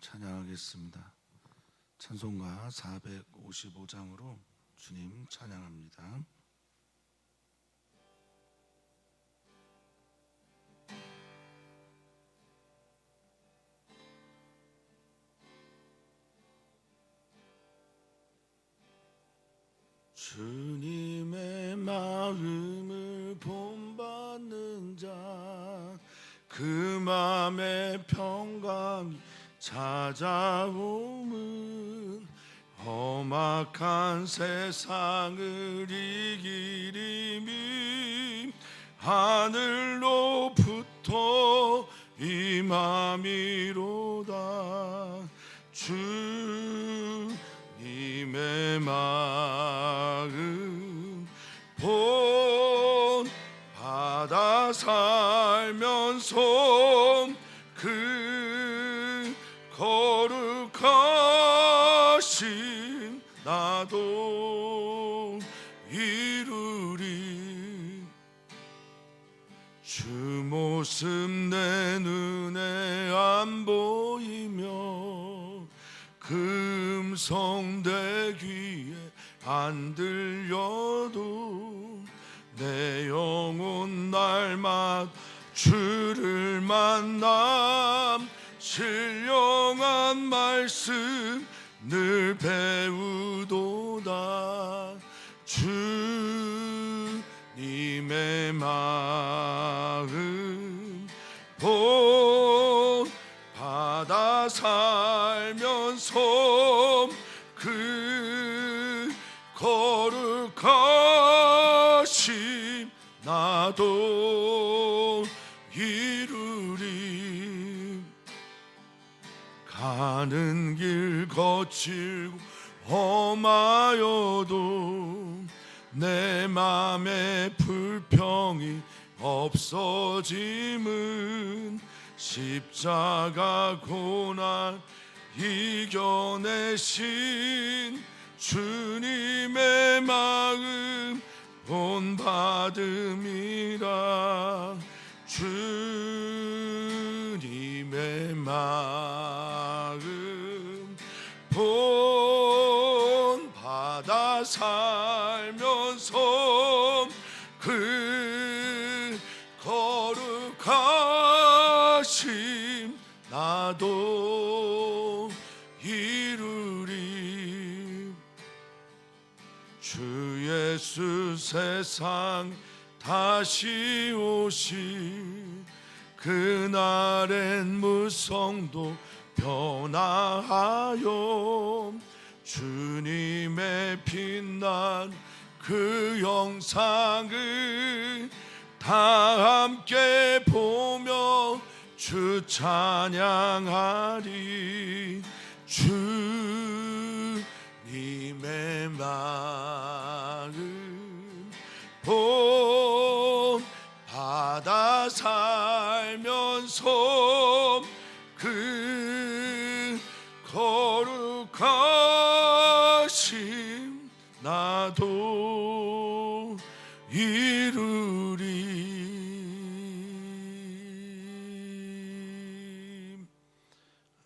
찬양하겠습니다. 찬송가 455장으로 주님 찬양합니다. 주님의 마음을 본받는 자, 그 마음의 평강이 찾아오면 험악한 세상을 이기리니 하늘로부터 임함이로다. 주님의 마음 본받아 살면서 그 거룩하신 나도 이루리. 주 모습 내 눈에 안 보이며 그 음성 내 귀에 안 들려도 내 영혼 날마다 주를 만남 신령한 말씀 늘 배우도다. 주님의 마음 본받아 살면서 그 거룩하신 나도 이루리. 가는 길 거칠고 험하여도 내 맘에 불평이 없어짐은 십자가 고난 이겨내신 주님의 마음 본받음이라. 주님의 마음 본받아 살면서 그 거룩하심 나도 이루리. 주 예수 세상 다시 오시 그날엔 무성도 변화하여 주님의 빛난 그 영상을 다 함께 보며 주 찬양하리. 주님의 마음 본받아 살면서 그 거룩하심 나도 이루리.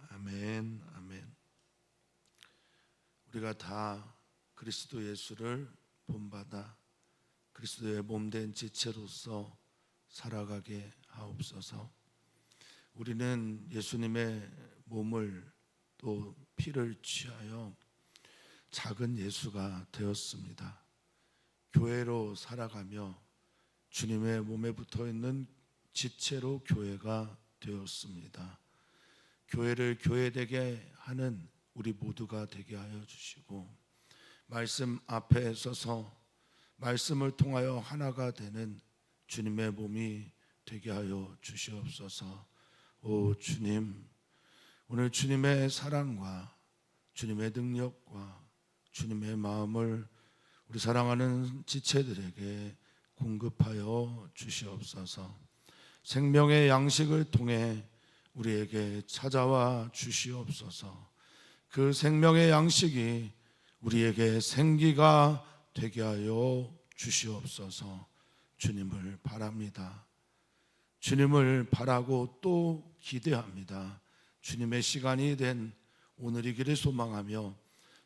아멘, 아멘. 우리가 다 그리스도 예수를 본받아 그리스도의 몸된 지체로서 살아가게 하옵소서. 우리는 예수님의 몸을 또 피를 취하여 작은 예수가 되었습니다. 교회로 살아가며 주님의 몸에 붙어있는 지체로 교회가 되었습니다. 교회를 교회되게 하는 우리 모두가 되게 하여 주시고, 말씀 앞에 서서 말씀을 통하여 하나가 되는 주님의 몸이 되게 하여 주시옵소서. 오 주님, 오늘 주님의 사랑과 주님의 능력과 주님의 마음을 우리 사랑하는 지체들에게 공급하여 주시옵소서. 생명의 양식을 통해 우리에게 찾아와 주시옵소서. 그 생명의 양식이 우리에게 생기가 되게 하여 주시옵소서. 주님을 바랍니다. 주님을 바라고 또 기대합니다. 주님의 시간이 된 오늘이기를 소망하며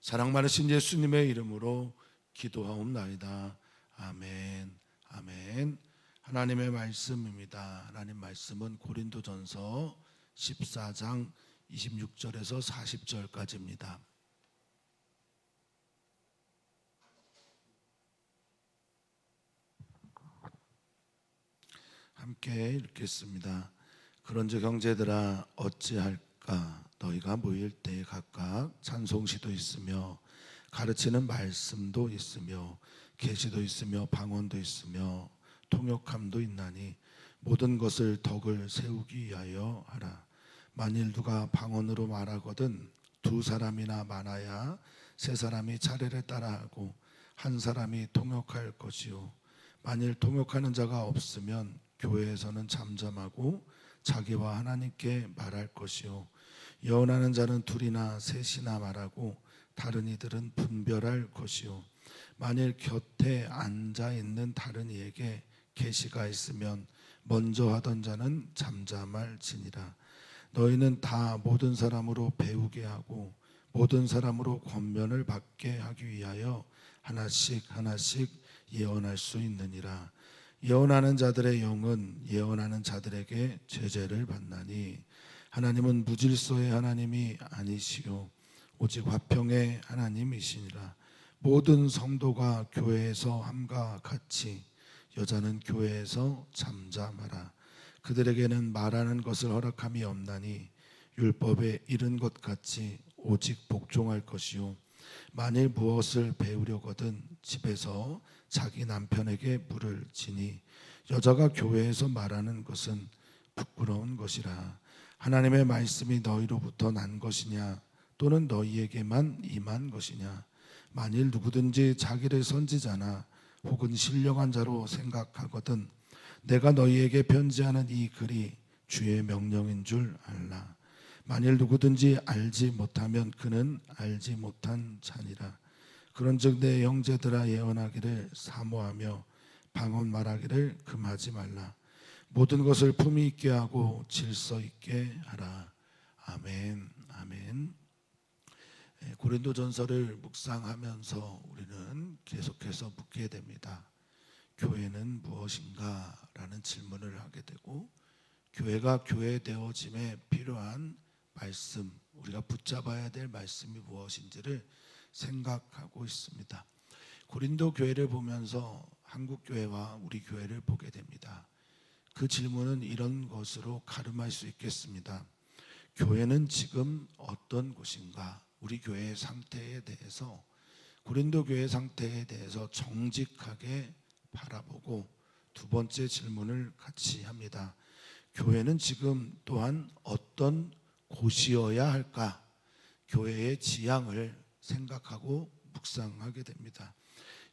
사랑 많으신 예수님의 이름으로 기도하옵나이다. 아멘. 아멘. 하나님의 말씀입니다. 하나님 말씀은 고린도전서 14장 26절에서 40절까지입니다. 함께 읽겠습니다. 그런즉 형제들아 어찌할까? 너희가 모일 때에 각각 찬송시도 있으며 가르치는 말씀도 있으며 계시도 있으며 방언도 있으며 통역함도 있나니 모든 것을 덕을 세우기 위하여 하라. 만일 누가 방언으로 말하거든 두 사람이나 많아야 세 사람이 차례를 따라하고 한 사람이 통역할 것이요 만일 통역하는 자가 없으면 교회에서는 잠잠하고 자기와 하나님께 말할 것이요 예언하는 자는 둘이나 셋이나 말하고 다른 이들은 분별할 것이요 만일 곁에 앉아 있는 다른 이에게 계시가 있으면 먼저 하던 자는 잠잠할지니라. 너희는 다 모든 사람으로 배우게 하고 모든 사람으로 권면을 받게 하기 위하여 하나씩 하나씩 예언할 수 있느니라. 예언하는 자들의 영은 예언하는 자들에게 제재를 받나니 하나님은 무질서의 하나님이 아니시요 오직 화평의 하나님이시니라. 모든 성도가 교회에서 함과 같이 여자는 교회에서 잠잠하라. 그들에게는 말하는 것을 허락함이 없나니 율법에 이른 것 같이 오직 복종할 것이요 만일 무엇을 배우려거든 집에서 자기 남편에게 물을 지니 여자가 교회에서 말하는 것은 부끄러운 것이라. 하나님의 말씀이 너희로부터 난 것이냐 또는 너희에게만 임한 것이냐. 만일 누구든지 자기를 선지자나 혹은 신령한 자로 생각하거든 내가 너희에게 편지하는 이 글이 주의 명령인 줄 알라. 만일 누구든지 알지 못하면 그는 알지 못한 자니라. 그런즉 내 형제들아 예언하기를 사모하며 방언 말하기를 금하지 말라. 모든 것을 품위 있게 하고 질서 있게 하라. 아멘. 아멘. 고린도전서를 묵상하면서 우리는 계속해서 묻게 됩니다. 교회는 무엇인가? 라는 질문을 하게 되고 교회가 교회되어짐에 필요한 말씀, 우리가 붙잡아야 될 말씀이 무엇인지를 생각하고 있습니다. 고린도 교회를 보면서 한국 교회와 우리 교회를 보게 됩니다. 그 질문은 이런 것으로 가름할 수 있겠습니다. 교회는 지금 어떤 곳인가? 우리 교회의 상태에 대해서 고린도 교회 상태에 대해서 정직하게 바라보고 두 번째 질문을 같이 합니다. 교회는 지금 또한 어떤 곳이어야 할까? 교회의 지향을 생각하고 묵상하게 됩니다.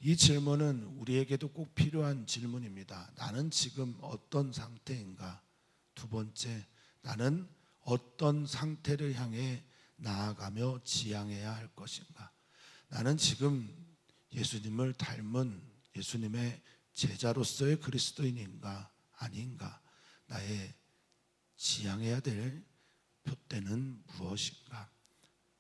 이 질문은 우리에게도 꼭 필요한 질문입니다. 나는 지금 어떤 상태인가? 두 번째, 나는 어떤 상태를 향해 나아가며 지향해야 할 것인가? 나는 지금 예수님을 닮은 예수님의 제자로서의 그리스도인인가 아닌가? 나의 지향해야 될 표대는 무엇인가?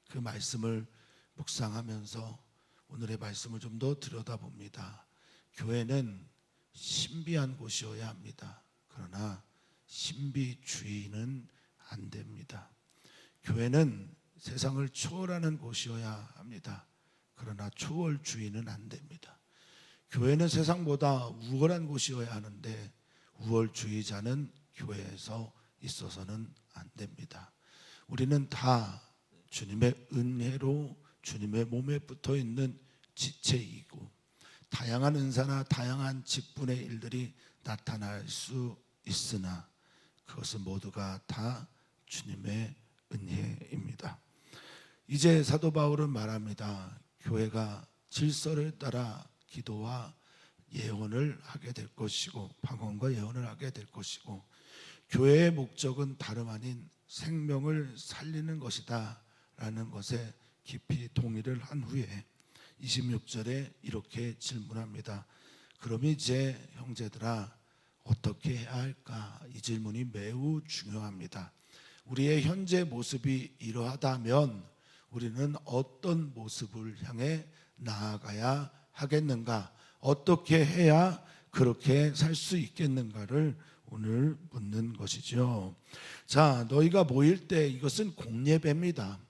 그 말씀을 묵상하면서 오늘의 말씀을 좀 더 들여다봅니다. 교회는 신비한 곳이어야 합니다. 그러나 신비주의는 안 됩니다. 교회는 세상을 초월하는 곳이어야 합니다. 그러나 초월주의는 안 됩니다. 교회는 세상보다 우월한 곳이어야 하는데 우월주의자는 교회에서 있어서는 안 됩니다. 우리는 다 주님의 은혜로 주님의 몸에 붙어 있는 지체이고 다양한 은사나 다양한 직분의 일들이 나타날 수 있으나 그것은 모두가 다 주님의 은혜입니다. 이제 사도 바울은 말합니다. 교회가 질서를 따라 기도와 예언을 하게 될 것이고 방언과 예언을 하게 될 것이고 교회의 목적은 다름 아닌 생명을 살리는 것이다 라는 것에 깊이 동의를 한 후에 26절에 이렇게 질문합니다. 그럼 이제 형제들아 어떻게 해야 할까? 이 질문이 매우 중요합니다. 우리의 현재 모습이 이러하다면 우리는 어떤 모습을 향해 나아가야 하겠는가? 어떻게 해야 그렇게 살 수 있겠는가를 오늘 묻는 것이죠. 자, 너희가 모일 때 이것은 공예배입니다.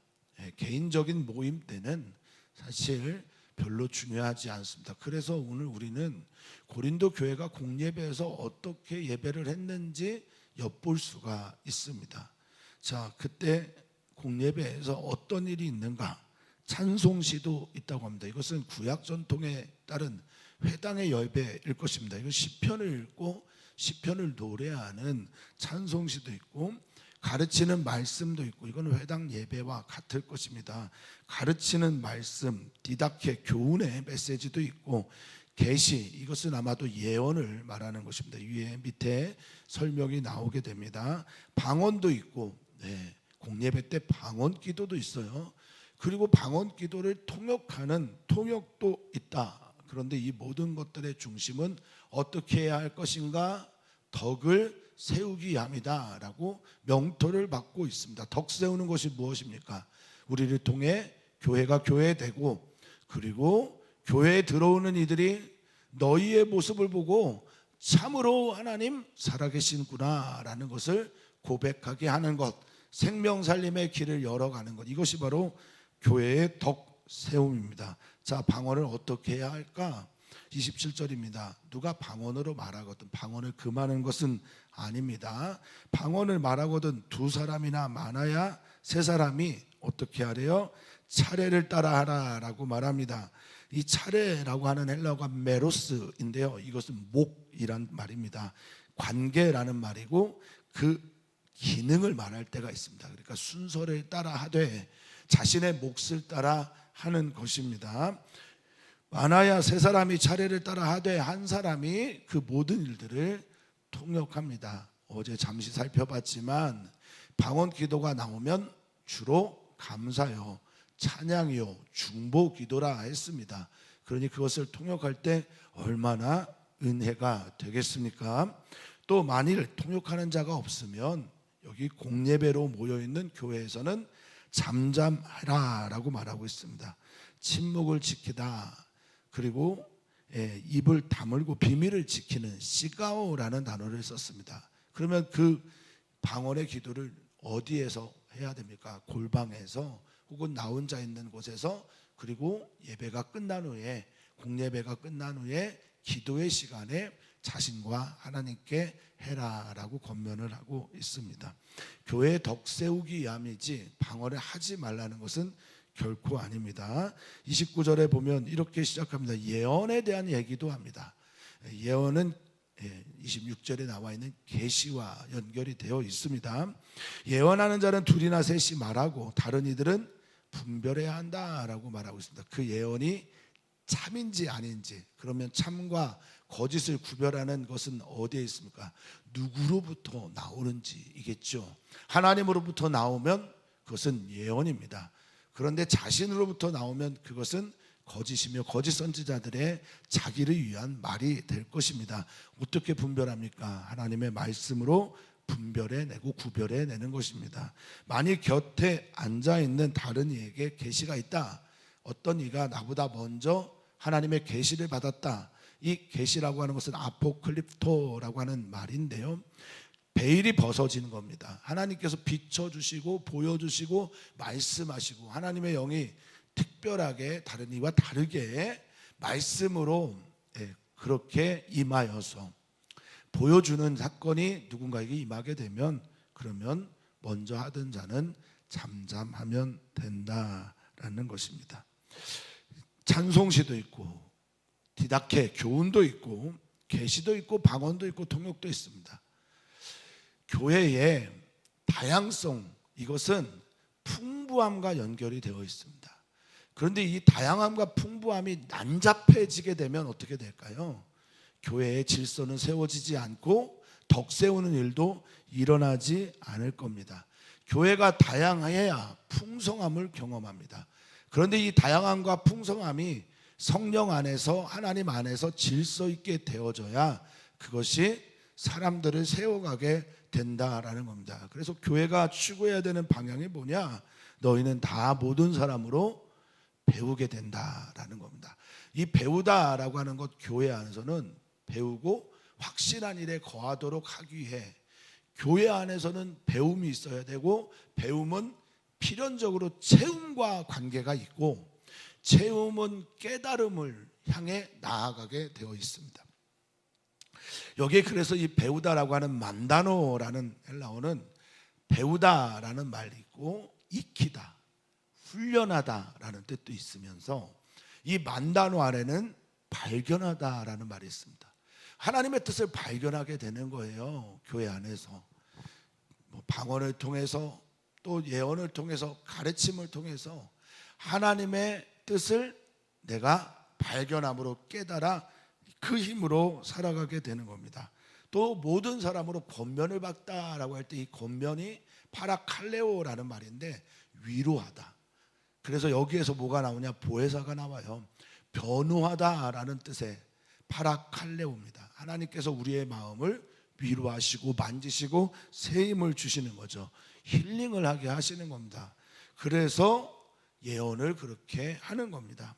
개인적인 모임 때는 사실 별로 중요하지 않습니다. 그래서 오늘 우리는 고린도 교회가 공예배에서 어떻게 예배를 했는지 엿볼 수가 있습니다. 자, 그때 공예배에서 어떤 일이 있는가? 찬송시도 있다고 합니다. 이것은 구약 전통에 따른 회당의 예배일 것입니다. 이건 시편을 읽고 시편을 노래하는 찬송시도 있고 가르치는 말씀도 있고, 이건 회당 예배와 같을 것입니다. 가르치는 말씀, 디다케, 교훈의 메시지도 있고, 계시, 이것은 아마도 예언을 말하는 것입니다. 위에 밑에 설명이 나오게 됩니다. 방언도 있고, 공예배 때 방언 기도도 있어요. 그리고 방언 기도를 통역하는 통역도 있다. 그런데 이 모든 것들의 중심은 어떻게 해야 할 것인가? 덕을 세우기 위함이다 라고 명토를 받고 있습니다. 덕 세우는 것이 무엇입니까? 우리를 통해 교회가 교회되고, 그리고 교회에 들어오는 이들이 너희의 모습을 보고 참으로 하나님 살아계시구나 라는 것을 고백하게 하는 것, 생명살림의 길을 열어가는 것, 이것이 바로 교회의 덕 세움입니다. 자, 방언을 어떻게 해야 할까? 27절입니다. 누가 방언으로 말하거든 방언을 금하는 것은 아닙니다. 방언을 말하거든 두 사람이나 많아야 세 사람이 어떻게 하래요? 차례를 따라 하라라고 말합니다. 이 차례라고 하는 헬라어가 메로스인데요, 이것은 목이란 말입니다. 관계라는 말이고 그 기능을 말할 때가 있습니다. 그러니까 순서를 따라 하되 자신의 몫을 따라 하는 것입니다. 많아야 세 사람이 차례를 따라 하되 한 사람이 그 모든 일들을 통역합니다. 어제 잠시 살펴봤지만 방언 기도가 나오면 주로 감사요, 찬양이요, 중보 기도라 했습니다. 그러니 그것을 통역할 때 얼마나 은혜가 되겠습니까? 또 만일 통역하는 자가 없으면 여기 공예배로 모여있는 교회에서는 잠잠하라라고 말하고 있습니다. 침묵을 지키다, 그리고 입을 다물고 비밀을 지키는 시가오라는 단어를 썼습니다. 그러면 그 방언의 기도를 어디에서 해야 됩니까? 골방에서 혹은 나 혼자 있는 곳에서, 그리고 예배가 끝난 후에, 공예배가 끝난 후에 기도의 시간에 자신과 하나님께 해라라고 권면을 하고 있습니다. 교회의 덕 세우기 위함이지 방언을 하지 말라는 것은 결코 아닙니다. 29절에 보면 이렇게 시작합니다. 예언에 대한 얘기도 합니다. 예언은 26절에 나와 있는 계시와 연결이 되어 있습니다. 예언하는 자는 둘이나 셋이 말하고 다른 이들은 분별해야 한다라고 말하고 있습니다. 그 예언이 참인지 아닌지, 그러면 참과 거짓을 구별하는 것은 어디에 있습니까? 누구로부터 나오는지이겠죠. 하나님으로부터 나오면 그것은 예언입니다. 그런데 자신으로부터 나오면 그것은 거짓이며 거짓 선지자들의 자기를 위한 말이 될 것입니다. 어떻게 분별합니까? 하나님의 말씀으로 분별해내고 구별해내는 것입니다. 만일 곁에 앉아있는 다른 이에게 계시가 있다, 어떤 이가 나보다 먼저 하나님의 계시를 받았다, 이 계시라고 하는 것은 아포클립토라고 하는 말인데요, 베일이 벗어지는 겁니다. 하나님께서 비춰주시고 보여주시고 말씀하시고 하나님의 영이 특별하게 다른 이와 다르게 말씀으로 그렇게 임하여서 보여주는 사건이 누군가에게 임하게 되면, 그러면 먼저 하던 자는 잠잠하면 된다라는 것입니다. 찬송시도 있고 디다케 교훈도 있고 계시도 있고 방언도 있고 통역도 있습니다. 교회의 다양성, 이것은 풍부함과 연결이 되어 있습니다. 그런데 이 다양함과 풍부함이 난잡해지게 되면 어떻게 될까요? 교회의 질서는 세워지지 않고 덕 세우는 일도 일어나지 않을 겁니다. 교회가 다양해야 풍성함을 경험합니다. 그런데 이 다양함과 풍성함이 성령 안에서, 하나님 안에서 질서 있게 되어져야 그것이 사람들을 세워가게 된다라는 겁니다. 그래서 교회가 추구해야 되는 방향이 뭐냐? 너희는 다 모든 사람으로 배우게 된다라는 겁니다. 이 배우다라고 하는 것, 교회 안에서는 배우고 확실한 일에 거하도록 하기 위해 교회 안에서는 배움이 있어야 되고, 배움은 필연적으로 체험과 관계가 있고, 체험은 깨달음을 향해 나아가게 되어 있습니다. 여기에 그래서 이 배우다라고 하는 만다노라는 헬라어는 배우다라는 말이 있고 익히다, 훈련하다라는 뜻도 있으면서, 이 만다노 안에는 발견하다라는 말이 있습니다. 하나님의 뜻을 발견하게 되는 거예요. 교회 안에서 방언을 통해서, 또 예언을 통해서, 가르침을 통해서 하나님의 뜻을 내가 발견함으로 깨달아 그 힘으로 살아가게 되는 겁니다. 또 모든 사람으로 권면을 받다라고 할 때 이 권면이 파라칼레오라는 말인데 위로하다. 그래서 여기에서 뭐가 나오냐? 보혜사가 나와요. 변호하다라는 뜻의 파라칼레오입니다. 하나님께서 우리의 마음을 위로하시고 만지시고 새 힘을 주시는 거죠. 힐링을 하게 하시는 겁니다. 그래서 예언을 그렇게 하는 겁니다.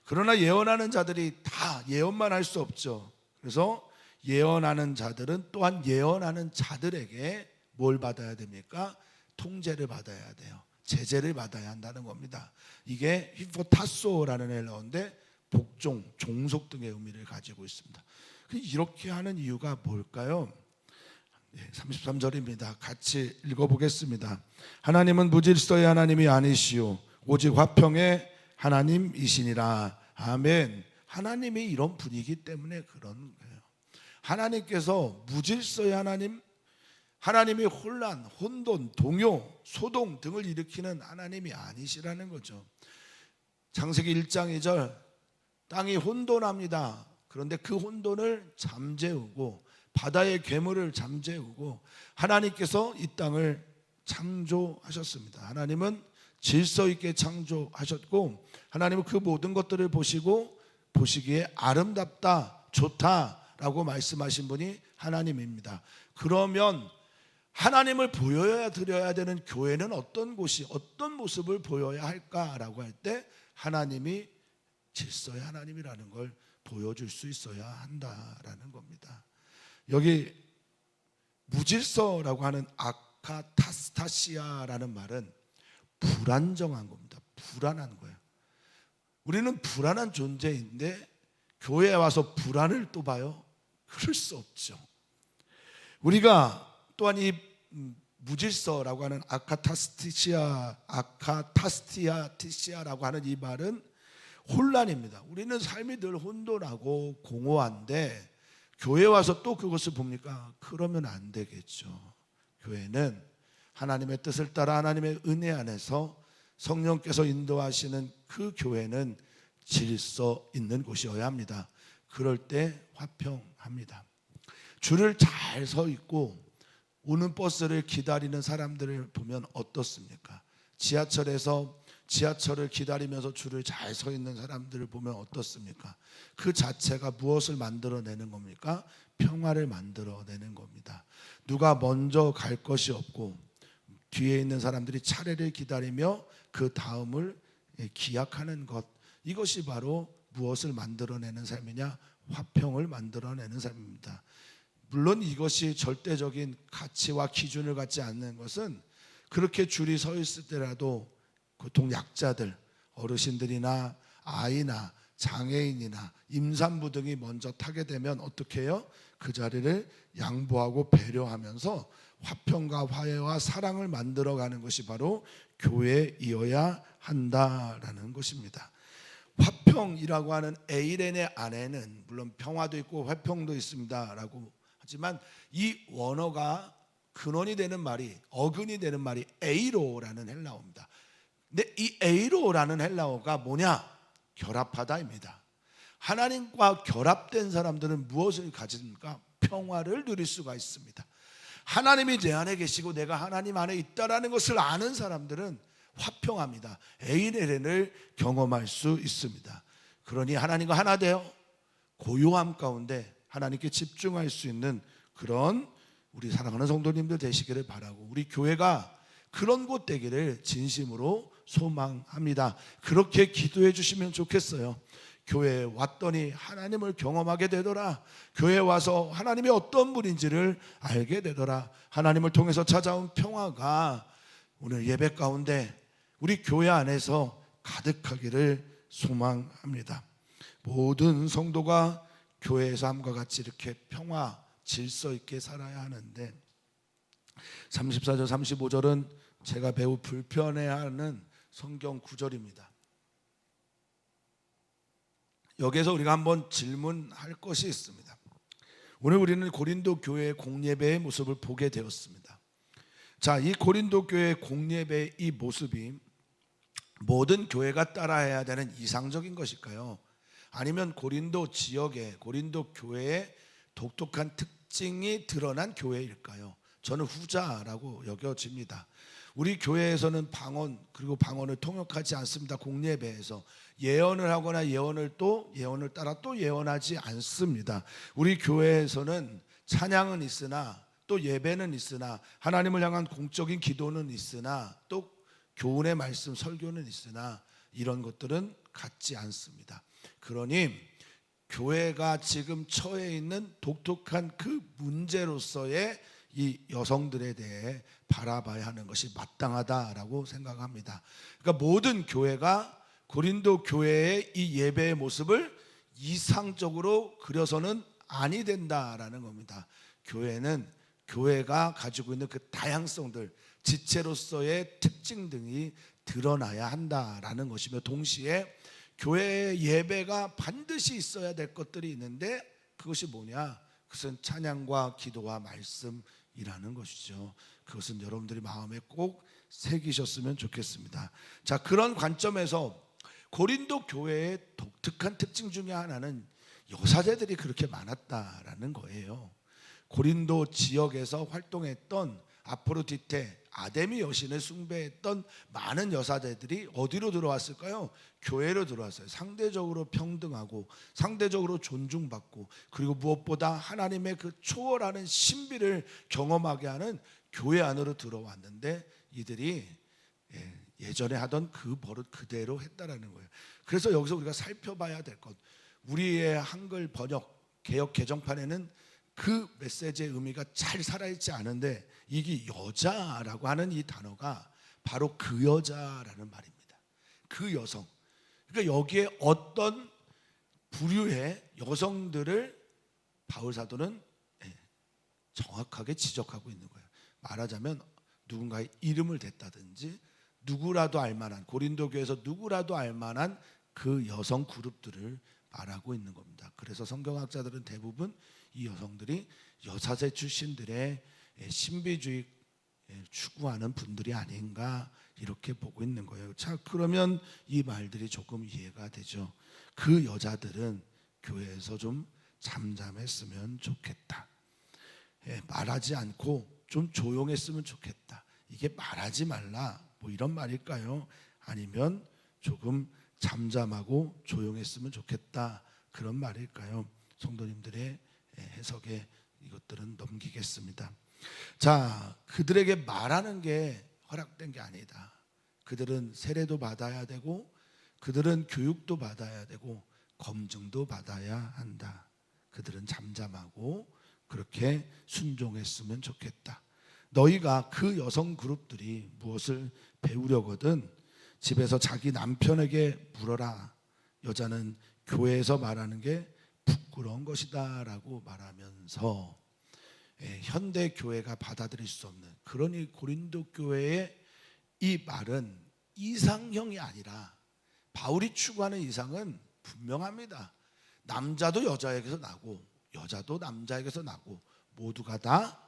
그러나 예언하는 자들이 다 예언만 할 수 없죠. 그래서 예언하는 자들은 또한 예언하는 자들에게 뭘 받아야 됩니까? 통제를 받아야 돼요. 제재를 받아야 한다는 겁니다. 이게 히포타소라는 헬라어인데 복종, 종속 등의 의미를 가지고 있습니다. 이렇게 하는 이유가 뭘까요? 33절입니다. 같이 읽어보겠습니다. 하나님은 무질서의 하나님이 아니시오 오직 화평의 하나님이시니라. 아멘. 하나님이 이런 분위기 때문에 그런 거예요. 하나님께서 무질서의 하나님, 하나님이 혼란, 혼돈, 동요, 소동 등을 일으키는 하나님이 아니시라는 거죠. 창세기 1장 2절, 땅이 혼돈합니다. 그런데 그 혼돈을 잠재우고 바다의 괴물을 잠재우고 하나님께서 이 땅을 창조하셨습니다. 하나님은 질서 있게 창조하셨고, 하나님은 그 모든 것들을 보시기에 아름답다, 좋다라고 말씀하신 분이 하나님입니다. 그러면 하나님을 보여야 드려야 되는 교회는 어떤 곳이, 어떤 모습을 보여야 할까라고 할 때 하나님이 질서의 하나님이라는 걸 보여줄 수 있어야 한다라는 겁니다. 여기 무질서라고 하는 아카타스타시아라는 말은 불안정한 겁니다. 불안한 거예요. 우리는 불안한 존재인데 교회에 와서 불안을 또 봐요? 그럴 수 없죠. 우리가 또한 이 무질서라고 하는 아카타스티아라고 하는 이 말은 혼란입니다. 우리는 삶이 늘 혼돈하고 공허한데 교회 와서 또 그것을 봅니까? 그러면 안 되겠죠. 교회는 하나님의 뜻을 따라 하나님의 은혜 안에서 성령께서 인도하시는 그 교회는 질서 있는 곳이어야 합니다. 그럴 때 화평합니다. 줄을 잘 서 있고 오는 버스를 기다리는 사람들을 보면 어떻습니까? 지하철을 기다리면서 줄을 잘 서 있는 사람들을 보면 어떻습니까? 그 자체가 무엇을 만들어내는 겁니까? 평화를 만들어내는 겁니다. 누가 먼저 갈 것이 없고 뒤에 있는 사람들이 차례를 기다리며 그 다음을 기약하는 것, 이것이 바로 무엇을 만들어내는 삶이냐? 화평을 만들어내는 삶입니다. 물론 이것이 절대적인 가치와 기준을 갖지 않는 것은 그렇게 줄이 서 있을 때라도 고통 약자들, 어르신들이나 아이나 장애인이나 임산부 등이 먼저 타게 되면 어떻게 해요? 그 자리를 양보하고 배려하면서 화평과 화해와 사랑을 만들어가는 것이 바로 교회이어야 한다라는 것입니다. 화평이라고 하는 에이렌의 안에는 물론 평화도 있고 화평도 있습니다라고 하지만 이 원어가 근원이 되는 말이, 어근이 되는 말이 에이로라는 헬라어입니다. 근데 이 에이로라는 헬라어가 뭐냐? 결합하다입니다. 하나님과 결합된 사람들은 무엇을 가집니까? 평화를 누릴 수가 있습니다. 하나님이 내 안에 계시고 내가 하나님 안에 있다라는 것을 아는 사람들은 화평합니다. 에이레렌을 경험할 수 있습니다. 그러니 하나님과 하나 되어 고요함 가운데 하나님께 집중할 수 있는 그런 우리 사랑하는 성도님들 되시기를 바라고, 우리 교회가 그런 곳 되기를 진심으로 소망합니다. 그렇게 기도해 주시면 좋겠어요. 교회에 왔더니 하나님을 경험하게 되더라. 교회에 와서 하나님이 어떤 분인지를 알게 되더라. 하나님을 통해서 찾아온 평화가 오늘 예배 가운데 우리 교회 안에서 가득하기를 소망합니다. 모든 성도가 교회에서 함과 같이 이렇게 평화, 질서 있게 살아야 하는데 34절 35절은 제가 매우 불편해하는 성경 구절입니다. 여기에서 우리가 한번 질문할 것이 있습니다. 오늘 우리는 고린도 교회의 공예배의 모습을 보게 되었습니다. 자, 이 고린도 교회의 공예배의 이 모습이 모든 교회가 따라해야 되는 이상적인 것일까요? 아니면 고린도 지역의, 고린도 교회의 독특한 특징이 드러난 교회일까요? 저는 후자라고 여겨집니다. 우리 교회에서는 방언, 그리고 방언을 통역하지 않습니다. 공예배에서 예언을 하거나 예언을 따라 또 예언하지 않습니다. 우리 교회에서는 찬양은 있으나 또 예배는 있으나 하나님을 향한 공적인 기도는 있으나 또 교훈의 말씀, 설교는 있으나 이런 것들은 갖지 않습니다. 그러니 교회가 지금 처해 있는 독특한 그 문제로서의 이 여성들에 대해 바라봐야 하는 것이 마땅하다라고 생각합니다. 그러니까 모든 교회가 고린도 교회의 이 예배의 모습을 이상적으로 그려서는 아니 된다라는 겁니다. 교회는 교회가 가지고 있는 그 다양성들, 지체로서의 특징 등이 드러나야 한다라는 것이며, 동시에 교회의 예배가 반드시 있어야 될 것들이 있는데 그것이 뭐냐? 그것은 찬양과 기도와 말씀이라는 것이죠. 그것은 여러분들이 마음에 꼭 새기셨으면 좋겠습니다. 자, 그런 관점에서 고린도 교회의 독특한 특징 중에 하나는 여사제들이 그렇게 많았다라는 거예요. 고린도 지역에서 활동했던 아프로디테, 아데미 여신을 숭배했던 많은 여사제들이 어디로 들어왔을까요? 교회로 들어왔어요. 상대적으로 평등하고 상대적으로 존중받고, 그리고 무엇보다 하나님의 그 초월하는 신비를 경험하게 하는 교회 안으로 들어왔는데 이들이 예전에 하던 그 버릇 그대로 했다라는 거예요. 그래서 여기서 우리가 살펴봐야 될 것, 우리의 한글 번역 개역 개정판에는 그 메시지의 의미가 잘 살아있지 않은데 이게 여자라고 하는 이 단어가 바로 그 여자라는 말입니다. 그 여성. 그러니까 여기에 어떤 부류의 여성들을 바울 사도는 정확하게 지적하고 있는 거예요. 말하자면 누군가의 이름을 댔다든지 누구라도 알만한, 고린도 교회에서 누구라도 알만한 그 여성 그룹들을 말하고 있는 겁니다. 그래서 성경학자들은 대부분 이 여성들이 여사제 출신들의 신비주의 추구하는 분들이 아닌가 이렇게 보고 있는 거예요. 자, 그러면 이 말들이 조금 이해가 되죠. 그 여자들은 교회에서 좀 잠잠했으면 좋겠다. 말하지 않고 좀 조용했으면 좋겠다. 이게 말하지 말라 뭐 이런 말일까요? 아니면 조금 잠잠하고 조용했으면 좋겠다 그런 말일까요? 성도님들의 해석에 이것들은 넘기겠습니다. 자, 그들에게 말하는 게 허락된 게 아니다. 그들은 세례도 받아야 되고 그들은 교육도 받아야 되고 검증도 받아야 한다. 그들은 잠잠하고 그렇게 순종했으면 좋겠다. 너희가 그 여성 그룹들이 무엇을 배우려거든 집에서 자기 남편에게 물어라. 여자는 교회에서 말하는 게 부끄러운 것이다 라고 말하면서 현대 교회가 받아들일 수 없는, 그러니 고린도 교회의 이 말은 이상형이 아니라 바울이 추구하는 이상은 분명합니다. 남자도 여자에게서 나고 여자도 남자에게서 나고 모두가 다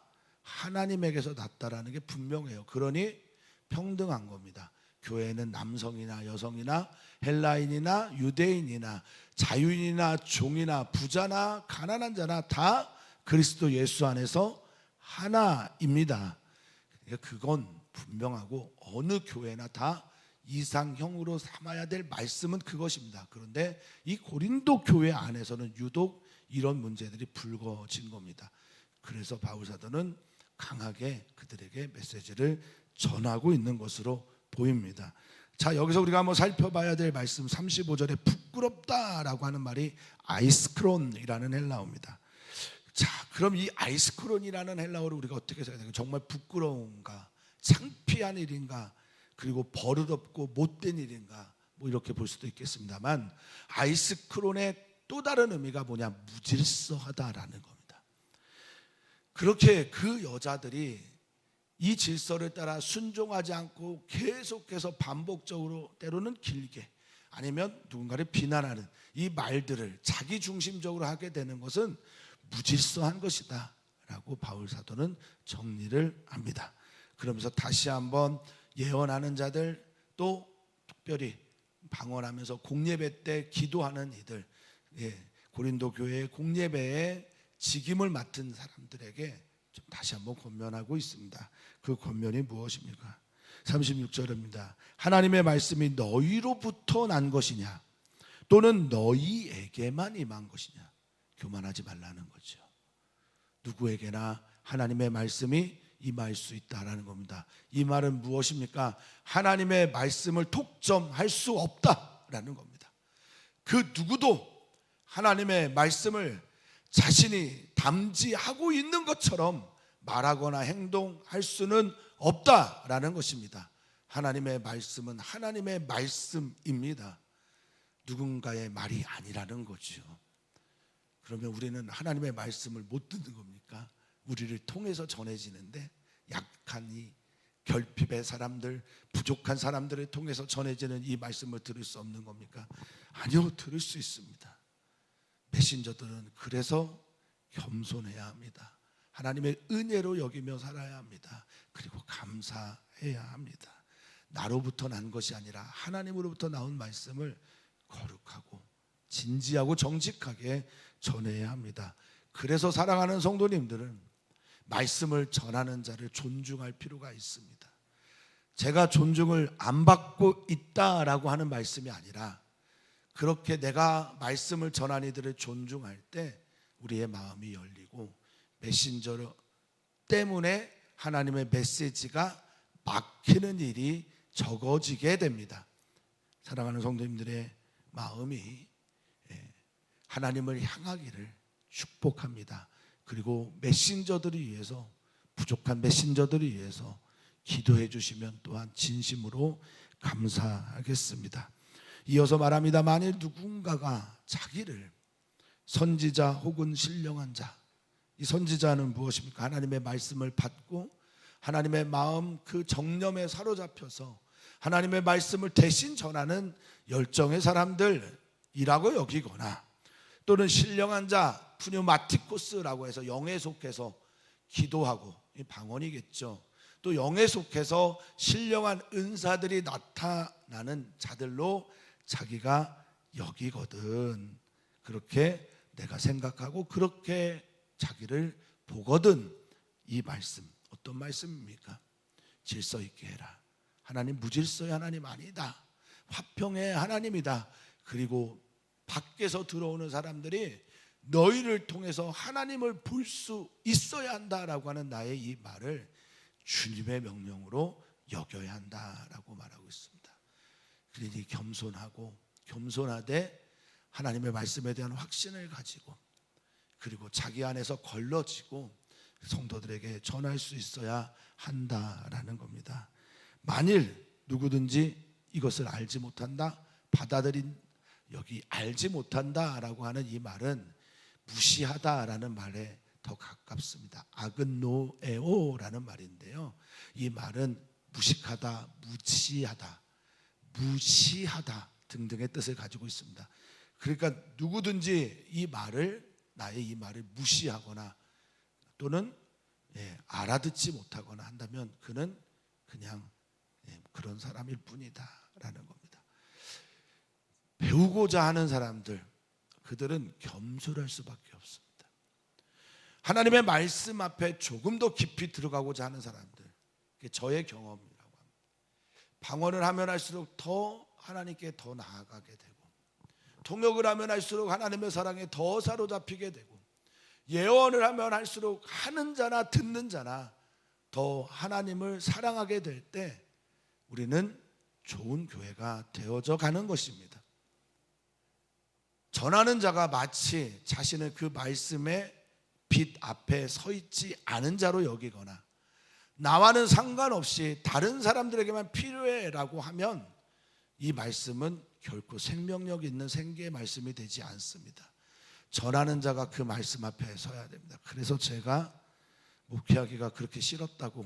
하나님에게서 났다라는 게 분명해요. 그러니 평등한 겁니다. 교회는 남성이나 여성이나 헬라인이나 유대인이나 자유인이나 종이나 부자나 가난한 자나 다 그리스도 예수 안에서 하나입니다. 그건 분명하고 어느 교회나 다 이상형으로 삼아야 될 말씀은 그것입니다. 그런데 이 고린도 교회 안에서는 유독 이런 문제들이 불거진 겁니다. 그래서 바울 사도는 강하게 그들에게 메시지를 전하고 있는 것으로 보입니다. 자, 여기서 우리가 한번 살펴봐야 될 말씀 35절에 부끄럽다라고 하는 말이 아이스크론이라는 헬라어입니다. 자, 그럼 이 아이스크론이라는 헬라어를 우리가 어떻게 해석해야 될까요? 정말 부끄러운가? 창피한 일인가? 그리고 버릇없고 못된 일인가? 뭐 이렇게 볼 수도 있겠습니다만, 아이스크론의 또 다른 의미가 뭐냐? 무질서하다라는 겁니다. 그렇게 그 여자들이 이 질서를 따라 순종하지 않고 계속해서 반복적으로, 때로는 길게, 아니면 누군가를 비난하는 이 말들을 자기 중심적으로 하게 되는 것은 무질서한 것이다 라고 바울 사도는 정리를 합니다. 그러면서 다시 한번 예언하는 자들, 또 특별히 방언하면서 공예배 때 기도하는 이들, 고린도 교회의 공예배에 직임을 맡은 사람들에게 좀 다시 한번 권면하고 있습니다. 그 권면이 무엇입니까? 36절입니다. 하나님의 말씀이 너희로부터 난 것이냐, 또는 너희에게만 임한 것이냐. 교만하지 말라는 거죠. 누구에게나 하나님의 말씀이 임할 수 있다라는 겁니다. 이 말은 무엇입니까? 하나님의 말씀을 독점할 수 없다라는 겁니다. 그 누구도 하나님의 말씀을 자신이 담지하고 있는 것처럼 말하거나 행동할 수는 없다라는 것입니다. 하나님의 말씀은 하나님의 말씀입니다. 누군가의 말이 아니라는 거죠. 그러면 우리는 하나님의 말씀을 못 듣는 겁니까? 우리를 통해서 전해지는데 약한 이 결핍의 사람들, 부족한 사람들을 통해서 전해지는 이 말씀을 들을 수 없는 겁니까? 아니요, 들을 수 있습니다. 메신저들은 그래서 겸손해야 합니다. 하나님의 은혜로 여기며 살아야 합니다. 그리고 감사해야 합니다. 나로부터 난 것이 아니라 하나님으로부터 나온 말씀을 거룩하고 진지하고 정직하게 전해야 합니다. 그래서 사랑하는 성도님들은 말씀을 전하는 자를 존중할 필요가 있습니다. 제가 존중을 안 받고 있다라고 하는 말씀이 아니라, 그렇게 내가 말씀을 전한 이들을 존중할 때 우리의 마음이 열리고 메신저 때문에 하나님의 메시지가 막히는 일이 적어지게 됩니다. 사랑하는 성도님들의 마음이 하나님을 향하기를 축복합니다. 그리고 메신저들을 위해서, 부족한 메신저들을 위해서 기도해 주시면 또한 진심으로 감사하겠습니다. 이어서 말합니다. 만일 누군가가 자기를 선지자 혹은 신령한 자, 이 선지자는 무엇입니까? 하나님의 말씀을 받고 하나님의 마음 그 정념에 사로잡혀서 하나님의 말씀을 대신 전하는 열정의 사람들이라고 여기거나, 또는 신령한 자, 푸뉴마티코스라고 해서 영에 속해서 기도하고, 이 방언이겠죠. 또 영에 속해서 신령한 은사들이 나타나는 자들로 자기가 여기거든, 그렇게 내가 생각하고 그렇게 자기를 보거든, 이 말씀 어떤 말씀입니까? 질서 있게 해라. 하나님 무질서의 하나님 아니다. 화평의 하나님이다. 그리고 밖에서 들어오는 사람들이 너희를 통해서 하나님을 볼 수 있어야 한다라고 하는 나의 이 말을 주님의 명령으로 여겨야 한다라고 말하고 있습니다. 그러니 겸손하되 하나님의 말씀에 대한 확신을 가지고, 그리고 자기 안에서 걸러지고 성도들에게 전할 수 있어야 한다라는 겁니다. 만일 누구든지 이것을 알지 못한다, 받아들인, 여기 알지 못한다라고 하는 이 말은 무시하다라는 말에 더 가깝습니다. 아그노에오라는 말인데요, 이 말은 무식하다, 무시하다 등등의 뜻을 가지고 있습니다. 그러니까 누구든지 이 말을, 나의 이 말을 무시하거나 또는 알아듣지 못하거나 한다면 그는 그냥 그런 사람일 뿐이다 라는 겁니다. 배우고자 하는 사람들, 그들은 겸손할 수밖에 없습니다. 하나님의 말씀 앞에 조금 더 깊이 들어가고자 하는 사람들, 저의 경험이라고 합니다. 방언을 하면 할수록 더 하나님께 더 나아가게 되고, 통역을 하면 할수록 하나님의 사랑에 더 사로잡히게 되고, 예언을 하면 할수록 하는 자나 듣는 자나 더 하나님을 사랑하게 될 때 우리는 좋은 교회가 되어져 가는 것입니다. 전하는 자가 마치 자신을 그 말씀의 빛 앞에 서 있지 않은 자로 여기거나 나와는 상관없이 다른 사람들에게만 필요해라고 하면 이 말씀은 결코 생명력 있는 생계의 말씀이 되지 않습니다. 전하는 자가 그 말씀 앞에 서야 됩니다. 그래서 제가 목회하기가 그렇게 싫었다고,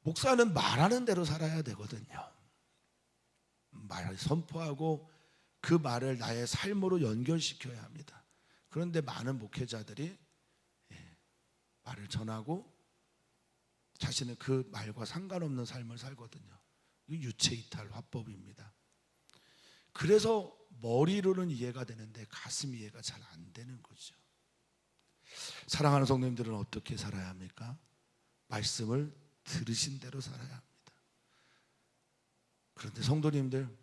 목사는 말하는 대로 살아야 되거든요. 말을 선포하고 그 말을 나의 삶으로 연결시켜야 합니다. 그런데 많은 목회자들이 말을 전하고 자신은 그 말과 상관없는 삶을 살거든요. 이 유체이탈 화법입니다. 그래서 머리로는 이해가 되는데 가슴 이해가 잘 안 되는 거죠. 사랑하는 성도님들은 어떻게 살아야 합니까? 말씀을 들으신 대로 살아야 합니다. 그런데 성도님들,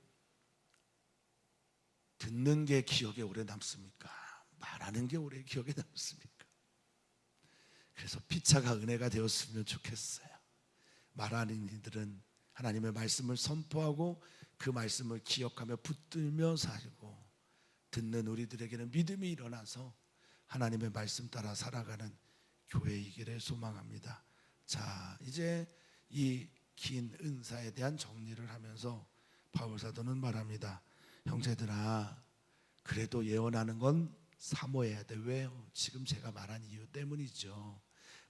듣는 게 기억에 오래 남습니까? 말하는 게 오래 기억에 남습니까? 그래서 피차가 은혜가 되었으면 좋겠어요. 말하는 이들은 하나님의 말씀을 선포하고 그 말씀을 기억하며 붙들며 살고, 듣는 우리들에게는 믿음이 일어나서 하나님의 말씀 따라 살아가는 교회이기를 소망합니다. 자, 이제 이 긴 은사에 대한 정리를 하면서 바울 사도는 말합니다. 형제들아, 그래도 예언하는 건 사모해야 돼. 왜요? 지금 제가 말한 이유 때문이죠.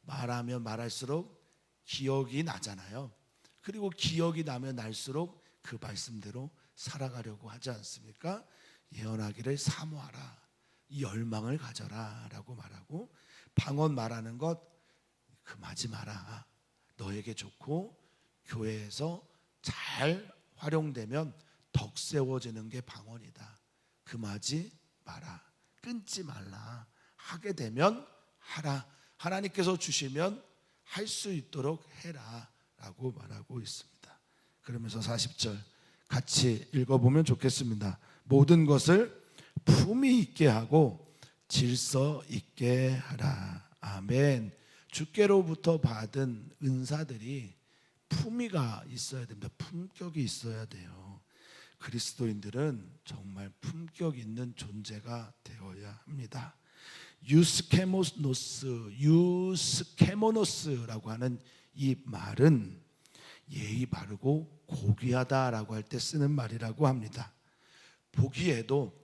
말하면 말할수록 기억이 나잖아요. 그리고 기억이 나면 날수록 그 말씀대로 살아가려고 하지 않습니까? 예언하기를 사모하라, 이 열망을 가져라 라고 말하고, 방언 말하는 것 금하지 마라. 너에게 좋고 교회에서 잘 활용되면 덕 세워지는 게 방언이다. 금하지 마라, 끊지 말라. 하게 되면 하라. 하나님께서 주시면 할 수 있도록 해라 라고 말하고 있습니다. 그러면서 40절 같이 읽어보면 좋겠습니다. 모든 것을 품위 있게 하고 질서 있게 하라. 아멘. 주께로부터 받은 은사들이 품위가 있어야 됩니다. 품격이 있어야 돼요. 그리스도인들은 정말 품격 있는 존재가 되어야 합니다. 유스케모노스라고 하는 이 말은 예의 바르고 고귀하다라고 할 때 쓰는 말이라고 합니다. 보기에도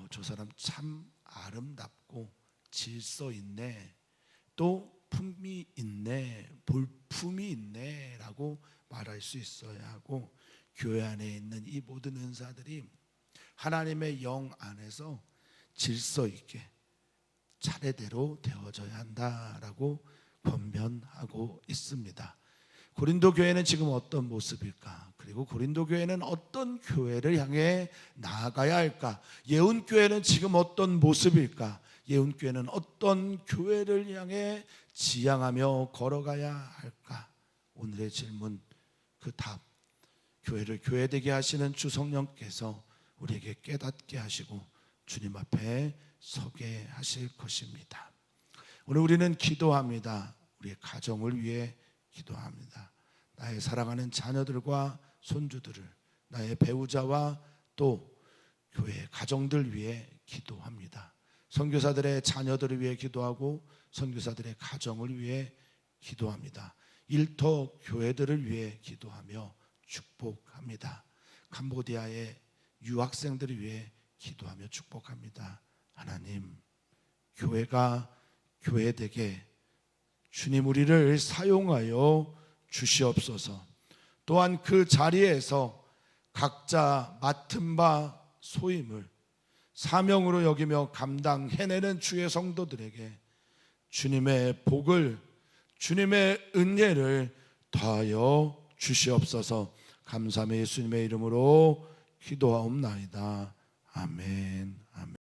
저 사람 참 아름답고 질서 있네, 또 품이 있네, 볼품이 있네 라고 말할 수 있어야 하고, 교회 안에 있는 이 모든 은사들이 하나님의 영 안에서 질서 있게 차례대로 되어져야 한다라고 권면하고 있습니다. 고린도 교회는 지금 어떤 모습일까? 그리고 고린도 교회는 어떤 교회를 향해 나아가야 할까? 예운 교회는 지금 어떤 모습일까? 예운 교회는 어떤 교회를 향해 지향하며 걸어가야 할까? 오늘의 질문, 그 답, 교회를 교회되게 하시는 주 성령께서 우리에게 깨닫게 하시고 주님 앞에 서게 하실 것입니다. 오늘 우리는 기도합니다. 우리의 가정을 위해 기도합니다. 나의 사랑하는 자녀들과 손주들을, 나의 배우자와 또 교회 가정들 위해 기도합니다. 선교사들의 자녀들을 위해 기도하고 선교사들의 가정을 위해 기도합니다. 일터 교회들을 위해 기도하며 축복합니다. 캄보디아의 유학생들을 위해 기도하며 축복합니다. 하나님, 교회가 교회되게 주님 우리를 사용하여 주시옵소서. 또한 그 자리에서 각자 맡은 바 소임을 사명으로 여기며 감당해내는 주의 성도들에게 주님의 복을, 주님의 은혜를 더하여 주시옵소서. 감사함의 예수님의 이름으로 기도하옵나이다. 아멘. 아멘.